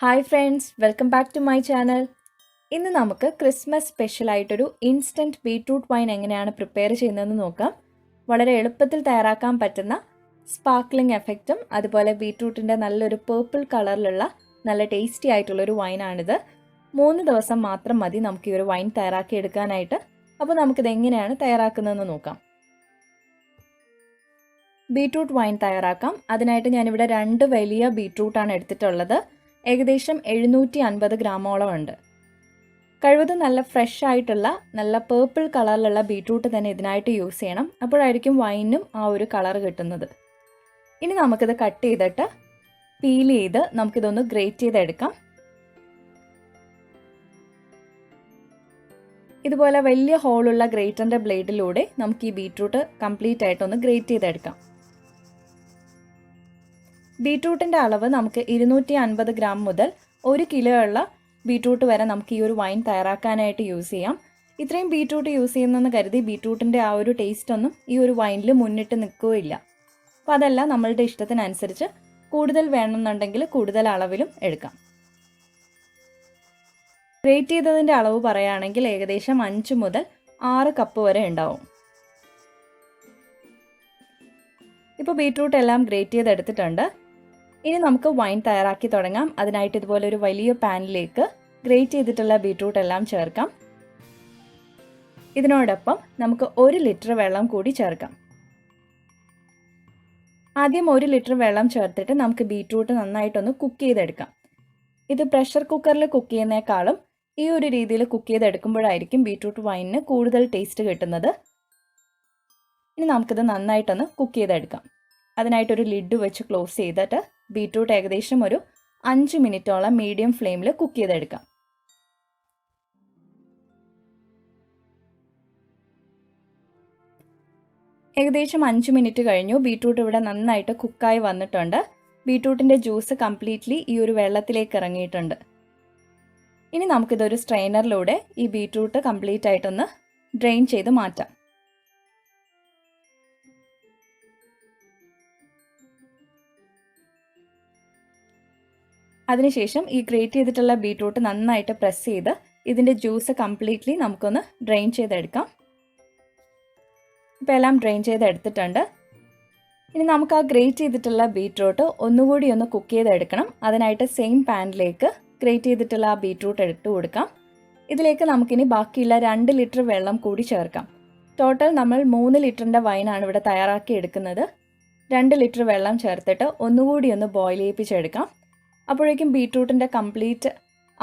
Hi friends, welcome back to my channel. ഇന്ന് നമുക്ക് Christmas special ആയിട്ടൊരു ഇൻസ്റ്റന്റ് ബീട്രൂട്ട് വൈൻ എങ്ങനെയാണ് പ്രിപ്പയർ ചെയ്യുന്നതെന്ന് നോക്കാം. വളരെ എളുപ്പത്തിൽ തയ്യാറാക്കാൻ പറ്റുന്ന സ്പാർക്ലിംഗ് എഫക്റ്റും അതുപോലെ ബീട്രൂട്ടിൻ്റെ നല്ലൊരു പേർപ്പിൾ കളറിലുള്ള നല്ല ടേസ്റ്റി ആയിട്ടുള്ളൊരു വൈനാണിത്. 3 ദിവസം മാത്രം മതി നമുക്ക് ഈ ഒരു വൈൻ തയ്യാറാക്കി എടുക്കാനായിട്ട്. അപ്പോൾ നമുക്കിത് എങ്ങനെയാണ് തയ്യാറാക്കുന്നതെന്ന് നോക്കാം. ബീട്രൂട്ട് വൈൻ തയ്യാറാക്കാം. അതിനായിട്ട് ഞാനിവിടെ 2 വലിയ ബീട്രൂട്ടാണ് എടുത്തിട്ടുള്ളത്. ഏകദേശം 750 ഗ്രാമോളം ഉണ്ട്. കഴിവതും നല്ല ഫ്രഷ് ആയിട്ടുള്ള നല്ല പേർപ്പിൾ കളറിലുള്ള ബീട്രൂട്ട് തന്നെ ഇതിനായിട്ട് യൂസ് ചെയ്യണം. അപ്പോഴായിരിക്കും വൈനും ആ ഒരു കളർ കിട്ടുന്നത്. ഇനി നമുക്കിത് കട്ട് ചെയ്തിട്ട് പീൽ ചെയ്ത് നമുക്കിതൊന്ന് ഗ്രേറ്റ് ചെയ്തെടുക്കാം. ഇതുപോലെ വലിയ ഹോളുള്ള ഗ്രേറ്ററിൻ്റെ ബ്ലേഡിലൂടെ നമുക്ക് ഈ ബീട്രൂട്ട് കംപ്ലീറ്റ് ആയിട്ടൊന്ന് ഗ്രേറ്റ് ചെയ്തെടുക്കാം. ബീട്രൂട്ടിൻ്റെ അളവ് നമുക്ക് 250 ഗ്രാം മുതൽ 1 കിലോ ഉള്ള ബീട്രൂട്ട് വരെ നമുക്ക് ഈ ഒരു വൈൻ തയ്യാറാക്കാനായിട്ട് യൂസ് ചെയ്യാം. ഇത്രയും ബീട്രൂട്ട് യൂസ് ചെയ്യുന്നതെന്ന് കരുതി ബീട്രൂട്ടിൻ്റെ ആ ഒരു ടേസ്റ്റ് ഒന്നും ഈ ഒരു വൈനിൽ മുന്നിട്ട് നിൽക്കുകയില്ല. അപ്പോൾ അതെല്ലാം നമ്മളുടെ ഇഷ്ടത്തിനനുസരിച്ച് കൂടുതൽ വേണമെന്നുണ്ടെങ്കിൽ കൂടുതൽ അളവിലും എടുക്കാം. ഗ്രേറ്റ് ചെയ്തതിൻ്റെ അളവ് പറയുകയാണെങ്കിൽ ഏകദേശം 5 മുതൽ 6 കപ്പ് വരെ ഉണ്ടാവും. ഇപ്പോൾ ബീട്രൂട്ട് എല്ലാം ഗ്രേറ്റ് ചെയ്തെടുത്തിട്ടുണ്ട്. ഇനി നമുക്ക് വൈൻ തയ്യാറാക്കി തുടങ്ങാം. അതിനായിട്ട് ഇതുപോലെ ഒരു വലിയ പാനിലേക്ക് ഗ്രേറ്റ് ചെയ്തിട്ടുള്ള ബീട്രൂട്ട് എല്ലാം ചേർക്കാം. ഇതിനോടൊപ്പം നമുക്ക് 1 ലിറ്റർ വെള്ളം കൂടി ചേർക്കാം. ആദ്യം 1 ലിറ്റർ വെള്ളം ചേർത്തിട്ട് നമുക്ക് ബീട്രൂട്ട് നന്നായിട്ടൊന്ന് കുക്ക് ചെയ്തെടുക്കാം. ഇത് പ്രഷർ കുക്കറിൽ കുക്ക് ചെയ്യുന്നേക്കാളും ഈ ഒരു രീതിയിൽ കുക്ക് ചെയ്തെടുക്കുമ്പോഴായിരിക്കും ബീട്രൂട്ട് വൈനിന് കൂടുതൽ ടേസ്റ്റ് കിട്ടുന്നത്. ഇനി നമുക്കിത് നന്നായിട്ടൊന്ന് കുക്ക് ചെയ്തെടുക്കാം. അതിനായിട്ടൊരു ലിഡ് വെച്ച് ക്ലോസ് ചെയ്തിട്ട് ബീട്രൂട്ട് ഏകദേശം ഒരു 5 മിനിറ്റോളം മീഡിയം ഫ്ലെയിമിൽ കുക്ക് ചെയ്തെടുക്കാം. ഏകദേശം 5 മിനിറ്റ് കഴിഞ്ഞു. ബീട്രൂട്ട് ഇവിടെ നന്നായിട്ട് കുക്കായി വന്നിട്ടുണ്ട്. ബീട്രൂട്ടിൻ്റെ ജ്യൂസ് കംപ്ലീറ്റ്ലി ഈ ഒരു വെള്ളത്തിലേക്ക് ഇറങ്ങിയിട്ടുണ്ട്. ഇനി നമുക്കിതൊരു സ്ട്രെയിനറിലൂടെ ഈ ബീട്രൂട്ട് കംപ്ലീറ്റ് ആയിട്ടൊന്ന് ഡ്രെയിൻ ചെയ്ത് മാറ്റാം. അതിനുശേഷം ഈ ഗ്രേറ്റ് ചെയ്തിട്ടുള്ള ബീട്രൂട്ട് നന്നായിട്ട് പ്രസ് ചെയ്ത് ഇതിൻ്റെ ജ്യൂസ് കംപ്ലീറ്റ്ലി നമുക്കൊന്ന് ഡ്രെയിൻ ചെയ്തെടുക്കാം. ഇപ്പോൾ എല്ലാം ഡ്രെയിൻ ചെയ്തെടുത്തിട്ടുണ്ട്. ഇനി നമുക്ക് ആ ഗ്രേറ്റ് ചെയ്തിട്ടുള്ള ബീട്രൂട്ട് ഒന്നുകൂടി ഒന്ന് കുക്ക് ചെയ്തെടുക്കണം. അതിനായിട്ട് സെയിം പാനിലേക്ക് ഗ്രേറ്റ് ചെയ്തിട്ടുള്ള ആ ബീട്രൂട്ട് ഇട്ട് കൊടുക്കാം. ഇതിലേക്ക് നമുക്കിനി ബാക്കിയുള്ള 2 ലിറ്റർ വെള്ളം കൂടി ചേർക്കാം. ടോട്ടൽ നമ്മൾ 3 ലിറ്ററിൻ്റെ വൈനാണ് ഇവിടെ തയ്യാറാക്കി എടുക്കുന്നത്. 2 ലിറ്റർ വെള്ളം ചേർത്തിട്ട് ഒന്നുകൂടി ഒന്ന് ബോയിൽ ചെയ്യിപ്പിച്ചെടുക്കാം. അപ്പോഴേക്കും ബീട്രൂട്ടിൻ്റെ കംപ്ലീറ്റ്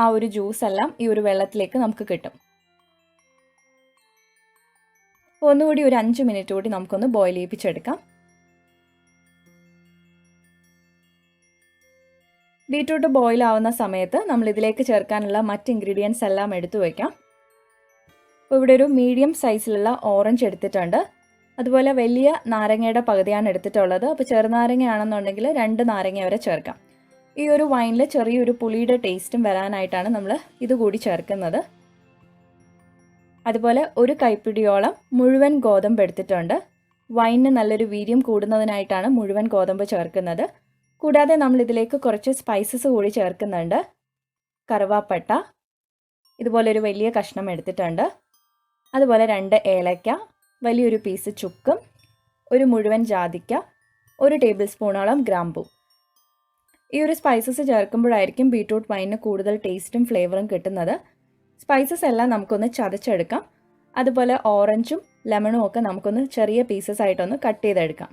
ആ ഒരു ജ്യൂസ് എല്ലാം ഈ ഒരു വെള്ളത്തിലേക്ക് നമുക്ക് കിട്ടും. ഒന്നുകൂടി ഒരു 5 മിനിറ്റ് കൂടി നമുക്കൊന്ന് ബോയിൽ ചെയ്യിപ്പിച്ചെടുക്കാം. ബീട്രൂട്ട് ബോയിൽ ആവുന്ന സമയത്ത് നമ്മൾ ഇതിലേക്ക് ചേർക്കാനുള്ള മറ്റ് ഇൻഗ്രീഡിയൻസ് എല്ലാം എടുത്തു വയ്ക്കാം. അപ്പോൾ ഇവിടെ ഒരു മീഡിയം സൈസിലുള്ള ഓറഞ്ച് എടുത്തിട്ടുണ്ട്. അതുപോലെ വലിയ നാരങ്ങയുടെ പകുതിയാണ് എടുത്തിട്ടുള്ളത്. അപ്പോൾ ചെറുനാരങ്ങയാണെന്നുണ്ടെങ്കിൽ 2 നാരങ്ങ വരെ ചേർക്കാം. ഈ ഒരു വൈനിൽ ചെറിയൊരു പുളിയുടെ ടേസ്റ്റും വരാനായിട്ടാണ് നമ്മൾ ഇതുകൂടി ചേർക്കുന്നത്. അതുപോലെ 1 കൈപ്പിടിയോളം മുഴുവൻ ഗോതമ്പ് എടുത്തിട്ടുണ്ട്. വൈനിന് നല്ലൊരു വീര്യം കൂടുന്നതിനായിട്ടാണ് മുഴുവൻ ഗോതമ്പ് ചേർക്കുന്നത്. കൂടാതെ നമ്മൾ ഇതിലേക്ക് കുറച്ച് സ്പൈസസ് കൂടി ചേർക്കുന്നുണ്ട്. കറുവാപ്പട്ട ഇതുപോലൊരു വലിയ കഷ്ണം എടുത്തിട്ടുണ്ട്. അതുപോലെ 2 ഏലക്ക, വലിയൊരു പീസ് ചുക്കും, ഒരു മുഴുവൻ ജാതിക്ക, 1 ടേബിൾ സ്പൂണോളം ഗ്രാമ്പൂ. ഈ ഒരു സ്പൈസസ് ചേർക്കുമ്പോഴായിരിക്കും ബീട്രൂട്ട് വൈനിന് കൂടുതൽ ടേസ്റ്റും ഫ്ലേവറും കിട്ടുന്നത്. സ്പൈസസ് എല്ലാം നമുക്കൊന്ന് ചതച്ചെടുക്കാം. അതുപോലെ ഓറഞ്ചും ലെമണും ഒക്കെ നമുക്കൊന്ന് ചെറിയ പീസസ് ആയിട്ടൊന്ന് കട്ട് ചെയ്തെടുക്കാം.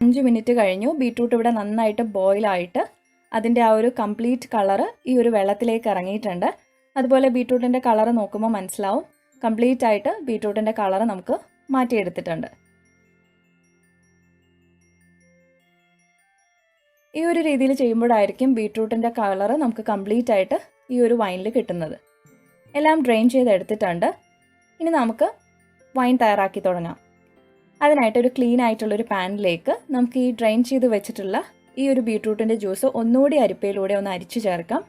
5 മിനിറ്റ് കഴിഞ്ഞു. ബീട്രൂട്ട് ഇവിടെ നന്നായിട്ട് ബോയിലായിട്ട് അതിൻ്റെ ആ ഒരു കംപ്ലീറ്റ് കളറ് ഈ ഒരു വെള്ളത്തിലേക്ക് ഇറങ്ങിയിട്ടുണ്ട്. അതുപോലെ ബീട്രൂട്ടിൻ്റെ കളറ് നോക്കുമ്പോൾ മനസ്സിലാവും കംപ്ലീറ്റ് ആയിട്ട് ബീട്രൂട്ടിൻ്റെ കളറ് നമുക്ക് മാറ്റിയെടുത്തിട്ടുണ്ട്. ഈ ഒരു രീതിയിൽ ചെയ്യുമ്പോഴായിരിക്കും ബീട്രൂട്ടിൻ്റെ കളറ് നമുക്ക് കംപ്ലീറ്റ് ആയിട്ട് ഈ ഒരു വൈനിൽ കിട്ടുന്നത്. എല്ലാം ഡ്രെയിൻ ചെയ്തെടുത്തിട്ടുണ്ട്. ഇനി നമുക്ക് വൈൻ തയ്യാറാക്കി തുടങ്ങാം. അതിനായിട്ട് ഒരു ക്ലീൻ ആയിട്ടുള്ളൊരു പാനിലേക്ക് നമുക്ക് ഈ ഡ്രെയിൻ ചെയ്ത് വെച്ചിട്ടുള്ള ഈ ഒരു ബീട്രൂട്ടിൻ്റെ ജ്യൂസ് ഒന്നുകൂടി അരിപ്പയിലൂടെ ഒന്ന് അരിച്ചു ചേർക്കാം.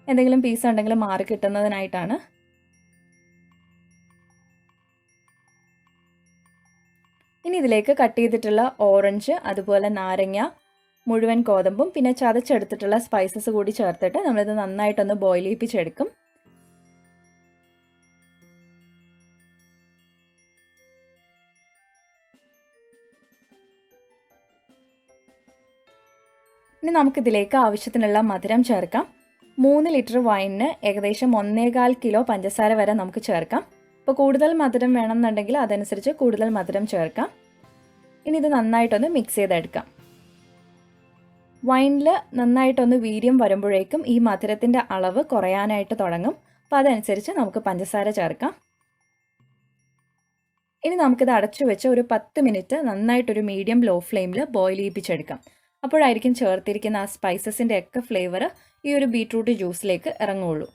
എന്തെങ്കിലും പീസ് ഉണ്ടെങ്കിൽ മാറി കിട്ടുന്നതിനായിട്ടാണ്. ഇനി ഇതിലേക്ക് കട്ട് ചെയ്തിട്ടുള്ള ഓറഞ്ച്, അതുപോലെ നാരങ്ങ, മുഴുവൻ ഗോതമ്പും പിന്നെ ചതച്ചെടുത്തിട്ടുള്ള സ്പൈസസ് കൂടി ചേർത്തിട്ട് നമ്മളിത് നന്നായിട്ടൊന്ന് ബോയിൽ ചെയ്യിപ്പിച്ചെടുക്കും. ഇനി നമുക്കിതിലേക്ക് ആവശ്യത്തിനുള്ള മധുരം ചേർക്കാം. 3 ലിറ്റർ വൈനിന് ഏകദേശം 1.25 കിലോ പഞ്ചസാര വരെ നമുക്ക് ചേർക്കാം. അപ്പോൾ കൂടുതൽ മധുരം വേണമെന്നുണ്ടെങ്കിൽ അതനുസരിച്ച് കൂടുതൽ മധുരം ചേർക്കാം. ഇനി ഇത് നന്നായിട്ടൊന്ന് മിക്സ് ചെയ്തെടുക്കാം. വൈനിൽ നന്നായിട്ടൊന്ന് വീര്യം വരുമ്പോഴേക്കും ഈ മധുരത്തിൻ്റെ അളവ് കുറയാനായിട്ട് തുടങ്ങും. അപ്പോൾ അതനുസരിച്ച് നമുക്ക് പഞ്ചസാര ചേർക്കാം. ഇനി നമുക്കിത് അടച്ചു വെച്ച് ഒരു 10 മിനിറ്റ് നന്നായിട്ടൊരു മീഡിയം ലോ ഫ്ലെയിമിൽ ബോയിൽ ചെയ്യിപ്പിച്ചെടുക്കാം. അപ്പോഴായിരിക്കും ചേർത്തിരിക്കുന്ന ആ സ്പൈസസിൻ്റെ ഒക്കെ ഫ്ലേവർ ഈ ഒരു ബീട്രൂട്ട് ജ്യൂസിലേക്ക് ഇറങ്ങുള്ളൂ.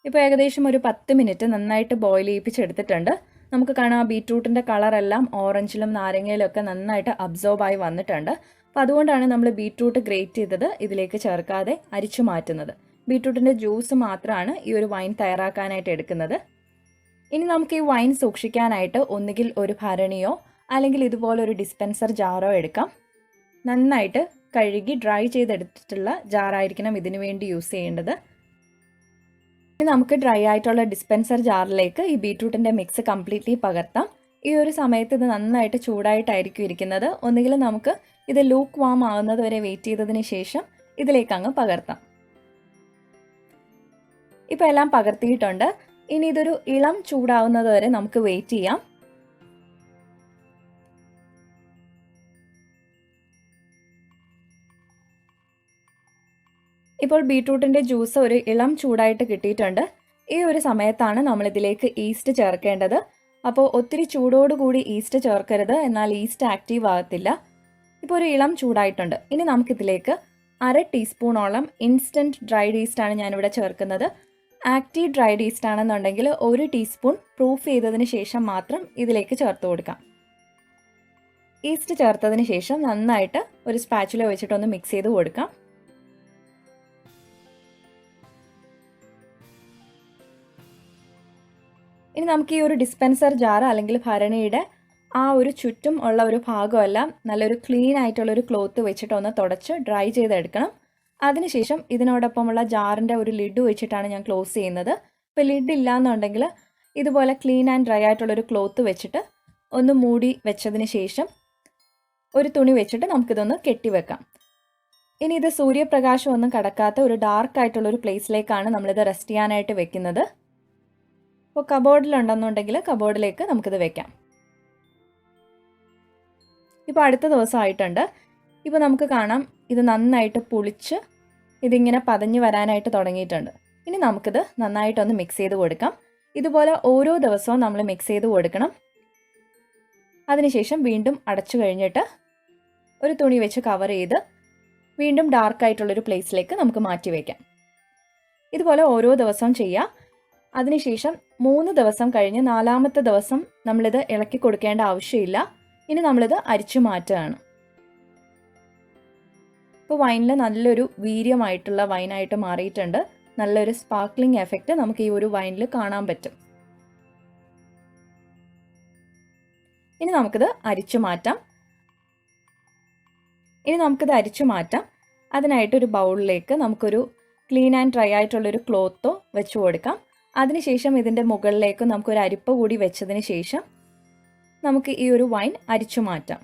ഇപ്പോൾ ഏകദേശം ഒരു 10 മിനിറ്റ് നന്നായിട്ട് ബോയിൽ ചെയ്യിപ്പിച്ചെടുത്തിട്ടുണ്ട്. നമുക്ക് കാണാം ആ ബീട്രൂട്ടിൻ്റെ കളറെല്ലാം ഓറഞ്ചിലും നാരങ്ങയിലും ഒക്കെ നന്നായിട്ട് അബ്സോർബായി വന്നിട്ടുണ്ട്. അപ്പോൾ അതുകൊണ്ടാണ് നമ്മൾ ബീട്രൂട്ട് ഗ്രേറ്റ് ചെയ്തത് ഇതിലേക്ക് ചേർക്കാതെ അരിച്ചു മാറ്റുന്നത്. ബീട്രൂട്ടിൻ്റെ ജ്യൂസ് മാത്രമാണ് ഈ ഒരു വൈൻ തയ്യാറാക്കാനായിട്ട് എടുക്കുന്നത്. ഇനി നമുക്ക് ഈ വൈൻ സൂക്ഷിക്കാനായിട്ട് ഒന്നുകിൽ ഒരു ഭരണിയോ അല്ലെങ്കിൽ ഇതുപോലൊരു ഡിസ്പെൻസർ ജാറോ എടുക്കാം. നന്നായിട്ട് കഴുകി ഡ്രൈ ചെയ്തെടുത്തിട്ടുള്ള ജാറായിരിക്കണം ഇതിനു വേണ്ടി യൂസ് ചെയ്യേണ്ടത്. ഇനി നമുക്ക് ഡ്രൈ ആയിട്ടുള്ള ഡിസ്പെൻസർ ജാറിലേക്ക് ഈ ബീട്രൂട്ടിൻ്റെ മിക്സ് കംപ്ലീറ്റ്ലി പകർത്താം. ഈ ഒരു സമയത്ത് ഇത് നന്നായിട്ട് ചൂടായിട്ടായിരിക്കും ഇരിക്കുന്നത്. ഒന്നുകിൽ നമുക്ക് ഇത് ലൂക്ക് വാം ആവുന്നത് വരെ വെയിറ്റ് ചെയ്തതിന് ശേഷം ഇതിലേക്ക് അങ്ങ് പകർത്താം. ഇപ്പോൾ എല്ലാം പകർത്തിയിട്ടുണ്ട്. ഇനി ഇതൊരു ഇളം ചൂടാവുന്നത് വരെ നമുക്ക് വെയിറ്റ് ചെയ്യാം. ഇപ്പോൾ ബീട്രൂട്ടിൻ്റെ ജ്യൂസ് ഒരു ഇളം ചൂടായിട്ട് കിട്ടിയിട്ടുണ്ട്. ഈ ഒരു സമയത്താണ് നമ്മളിതിലേക്ക് ഈസ്റ്റ് ചേർക്കേണ്ടത്. അപ്പോൾ ഒത്തിരി ചൂടോടുകൂടി ഈസ്റ്റ് ചേർക്കരുത്, എന്നാൽ ഈസ്റ്റ് ആക്റ്റീവ് ആകത്തില്ല. ഇപ്പോൾ ഒരു ഇളം ചൂടായിട്ടുണ്ട്. ഇനി നമുക്കിതിലേക്ക് 1/2 ടീസ്പൂണോളം ഇൻസ്റ്റൻറ്റ് ഡ്രൈഡ് ഈസ്റ്റാണ് ഞാനിവിടെ ചേർക്കുന്നത്. ആക്റ്റീവ് ഡ്രൈഡ് ഈസ്റ്റ് ആണെന്നുണ്ടെങ്കിൽ 1 ടീസ്പൂൺ പ്രൂഫ് ചെയ്തതിന് ശേഷം മാത്രം ഇതിലേക്ക് ചേർത്ത് കൊടുക്കാം. ഈസ്റ്റ് ചേർത്തതിന് ശേഷം നന്നായിട്ട് ഒരു സ്പാച്ചുല വെച്ചിട്ടൊന്ന് മിക്സ് ചെയ്ത് കൊടുക്കാം. ഇനി നമുക്ക് ഈ ഒരു ഡിസ്പെൻസർ ജാർ അല്ലെങ്കിൽ ഭരണിയുടെ ആ ഒരു ചുറ്റും ഉള്ള ഒരു ഭാഗമെല്ലാം നല്ലൊരു ക്ലീൻ ആയിട്ടുള്ളൊരു ക്ലോത്ത് വെച്ചിട്ടൊന്ന് തുടച്ച് ഡ്രൈ ചെയ്തെടുക്കണം. അതിനുശേഷം ഇതിനോടൊപ്പമുള്ള ജാറിൻ്റെ ഒരു ലിഡ് വെച്ചിട്ടാണ് ഞാൻ ക്ലോസ് ചെയ്യുന്നത്. ഇപ്പോൾ ലിഡ് ഇല്ലയെന്നുണ്ടെങ്കിൽ ഇതുപോലെ ക്ലീൻ ആൻഡ് ഡ്രൈ ആയിട്ടുള്ളൊരു ക്ലോത്ത് വെച്ചിട്ട് ഒന്ന് മൂടി വെച്ചതിന് ശേഷം ഒരു തുണി വെച്ചിട്ട് നമുക്കിതൊന്ന് കെട്ടിവെക്കാം. ഇനി ഇത് സൂര്യപ്രകാശം ഒന്നും കടക്കാത്ത ഒരു ഡാർക്ക് ആയിട്ടുള്ളൊരു പ്ലേസിലേക്കാണ് നമ്മളിത് റെസ്റ്റ് ചെയ്യാനായിട്ട് വെക്കുന്നത്. അപ്പോൾ കബോർഡിലുണ്ടെന്നുണ്ടെങ്കിൽ കബോർഡിലേക്ക് നമുക്കിത് വെക്കാം. ഇപ്പോൾ അടുത്ത ദിവസമായിട്ടുണ്ട്. ഇപ്പോൾ നമുക്ക് കാണാം ഇത് നന്നായിട്ട് പുളിച്ച് ഇതിങ്ങനെ പതഞ്ഞ് വരാനായിട്ട് തുടങ്ങിയിട്ടുണ്ട്. ഇനി നമുക്കിത് നന്നായിട്ടൊന്ന് മിക്സ് ചെയ്ത് കൊടുക്കാം. ഇതുപോലെ ഓരോ ദിവസവും നമ്മൾ മിക്സ് ചെയ്ത് കൊടുക്കണം. അതിനുശേഷം വീണ്ടും അടച്ചു കഴിഞ്ഞിട്ട് ഒരു തുണി വെച്ച് കവർ ചെയ്ത് വീണ്ടും ഡാർക്കായിട്ടുള്ളൊരു പ്ലേസിലേക്ക് നമുക്ക് മാറ്റി വയ്ക്കാം. ഇതുപോലെ ഓരോ ദിവസവും ചെയ്യാം. അതിനുശേഷം 3 ദിവസം കഴിഞ്ഞ് 4ാമത്തെ ദിവസം നമ്മളിത് ഇളക്കി കൊടുക്കേണ്ട ആവശ്യമില്ല. ഇനി നമ്മളിത് അരിച്ചു മാറ്റുകയാണ്. ഇപ്പോൾ വൈനിൽ നല്ലൊരു വീര്യമായിട്ടുള്ള വൈനായിട്ട് മാറിയിട്ടുണ്ട്. നല്ലൊരു സ്പാർക്ലിംഗ് എഫക്റ്റ് നമുക്ക് ഈ ഒരു വൈനിൽ കാണാൻ പറ്റും. ഇനി നമുക്കിത് അരിച്ചു മാറ്റാം. അതിനായിട്ടൊരു ബൗളിലേക്ക് നമുക്കൊരു ക്ലീൻ ആൻഡ് ഡ്രൈ ആയിട്ടുള്ളൊരു ക്ലോത്തോ വെച്ച് കൊടുക്കാം. അതിനുശേഷം ഇതിൻ്റെ മുകളിലേക്ക് നമുക്കൊരു അരിപ്പ കൂടി വെച്ചതിന് ശേഷം നമുക്ക് ഈ ഒരു വൈൻ അരിച്ചു മാറ്റാം.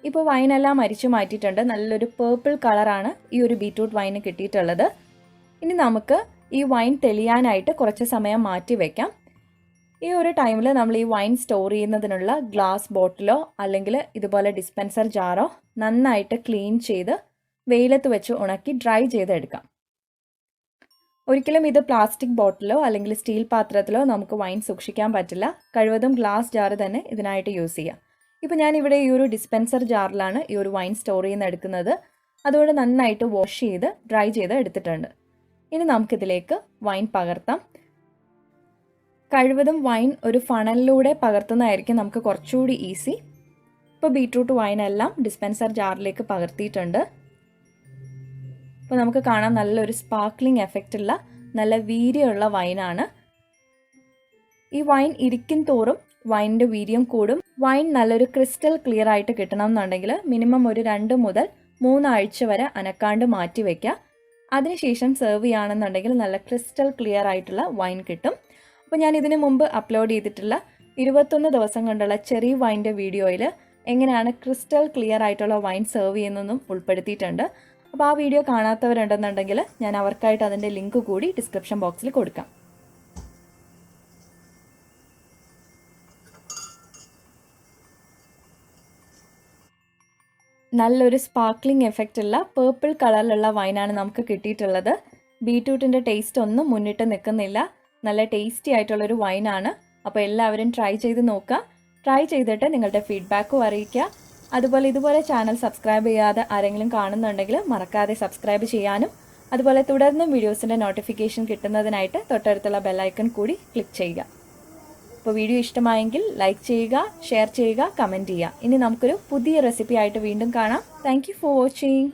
ഇപ്പോൾ വൈനെല്ലാം അരിച്ചു മാറ്റിയിട്ടുണ്ട്. നല്ലൊരു പേർപ്പിൾ കളറാണ് ഈ ഒരു ബീറ്റ്റൂട്ട് വൈന് കിട്ടിയിട്ടുള്ളത്. ഇനി നമുക്ക് ഈ വൈൻ തെളിയാനായിട്ട് കുറച്ച് സമയം മാറ്റി വയ്ക്കാം. ഈ ഒരു ടൈമിൽ നമ്മൾ ഈ വൈൻ സ്റ്റോർ ചെയ്യുന്നതിനുള്ള ഗ്ലാസ് ബോട്ടിലോ അല്ലെങ്കിൽ ഇതുപോലെ ഡിസ്പെൻസർ ജാറോ നന്നായിട്ട് ക്ലീൻ ചെയ്ത് വെയിലത്ത് വെച്ച് ഉണക്കി ഡ്രൈ ചെയ്തെടുക്കാം. ഒരിക്കലും ഇത് പ്ലാസ്റ്റിക് ബോട്ടിലോ അല്ലെങ്കിൽ സ്റ്റീൽ പാത്രത്തിലോ നമുക്ക് വൈൻ സൂക്ഷിക്കാൻ പറ്റില്ല. കഴിവതും ഗ്ലാസ് ജാർ തന്നെ ഇതിനായിട്ട് യൂസ് ചെയ്യാം. ഇപ്പോൾ ഞാനിവിടെ ഈ ഒരു ഡിസ്പെൻസർ ജാറിലാണ് ഈ ഒരു വൈൻ സ്റ്റോർ ചെയ്യുന്ന എടുക്കുന്നത്. അതുകൊണ്ട് നന്നായിട്ട് വാഷ് ചെയ്ത് ഡ്രൈ ചെയ്ത് എടുത്തിട്ടുണ്ട്. ഇനി നമുക്കിതിലേക്ക് വൈൻ പകർത്താം. കഴിവതും വൈൻ ഒരു ഫണലിലൂടെ പകർത്തുന്നതായിരിക്കും നമുക്ക് കുറച്ചുകൂടി ഈസി. ഇപ്പോൾ ബീട്രൂട്ട് വൈനെല്ലാം ഡിസ്പെൻസർ ജാറിലേക്ക് പകർത്തിയിട്ടുണ്ട്. അപ്പോൾ നമുക്ക് കാണാം നല്ലൊരു സ്പാർക്ലിംഗ് എഫക്റ്റുള്ള നല്ല വീര്യമുള്ള വൈനാണ്. ഈ വൈൻ ഇരിക്കും തോറും വൈനിൻ്റെ വീര്യം കൂടും. വൈൻ നല്ലൊരു ക്രിസ്റ്റൽ ക്ലിയർ ആയിട്ട് കിട്ടണം എന്നുണ്ടെങ്കിൽ മിനിമം ഒരു 2 മുതൽ 3 ആഴ്ച വരെ അനക്കാണ്ട് മാറ്റി വയ്ക്കുക. അതിനുശേഷം സെർവ് ചെയ്യുകയാണെന്നുണ്ടെങ്കിൽ നല്ല ക്രിസ്റ്റൽ ക്ലിയർ ആയിട്ടുള്ള വൈൻ കിട്ടും. അപ്പോൾ ഞാൻ ഇതിനു മുമ്പ് അപ്ലോഡ് ചെയ്തിട്ടുള്ള 21 ദിവസം കൊണ്ടുള്ള ചെറി വൈൻ്റെ വീഡിയോയിൽ എങ്ങനെയാണ് ക്രിസ്റ്റൽ ക്ലിയർ ആയിട്ടുള്ള വൈൻ സെർവ് ചെയ്യുന്നതെന്നും ഉൾപ്പെടുത്തിയിട്ടുണ്ട്. അപ്പോൾ ആ വീഡിയോ കാണാത്തവരുണ്ടെന്നുണ്ടെങ്കിൽ ഞാൻ അവർക്കായിട്ട് അതിൻ്റെ ലിങ്ക് കൂടി ഡിസ്ക്രിപ്ഷൻ ബോക്സിൽ കൊടുക്കാം. നല്ലൊരു സ്പാർക്ലിംഗ് എഫക്റ്റ് ഉള്ള പേർപ്പിൾ കളറിലുള്ള വൈനാണ് നമുക്ക് കിട്ടിയിട്ടുള്ളത്. ബീറ്റ്റൂട്ടിൻ്റെ ടേസ്റ്റ് ഒന്നും മുന്നിട്ട് നിൽക്കുന്നില്ല. നല്ല ടേസ്റ്റി ആയിട്ടുള്ളൊരു വൈനാണ്. അപ്പോൾ എല്ലാവരും ട്രൈ ചെയ്ത് നോക്കുക. ട്രൈ ചെയ്തിട്ട് നിങ്ങളുടെ ഫീഡ്ബാക്കും അറിയിക്കുക. അതുപോലെ ഇതുപോലെ ചാനൽ സബ്സ്ക്രൈബ് ചെയ്യാതെ ആരെങ്കിലും കാണുന്നുണ്ടെങ്കിൽ മറക്കാതെ സബ്സ്ക്രൈബ് ചെയ്യാനും അതുപോലെ തുടർന്നും വീഡിയോസിൻ്റെ നോട്ടിഫിക്കേഷൻ കിട്ടുന്നതിനായിട്ട് തൊട്ടടുത്തുള്ള ബെല്ലൈക്കൺ കൂടി ക്ലിക്ക് ചെയ്യുക. അപ്പോൾ വീഡിയോ ഇഷ്ടമായെങ്കിൽ ലൈക്ക് ചെയ്യുക, ഷെയർ ചെയ്യുക, കമൻറ്റ് ചെയ്യുക. ഇനി നമുക്കൊരു പുതിയ റെസിപ്പി ആയിട്ട് വീണ്ടും കാണാം. Thank you for watching.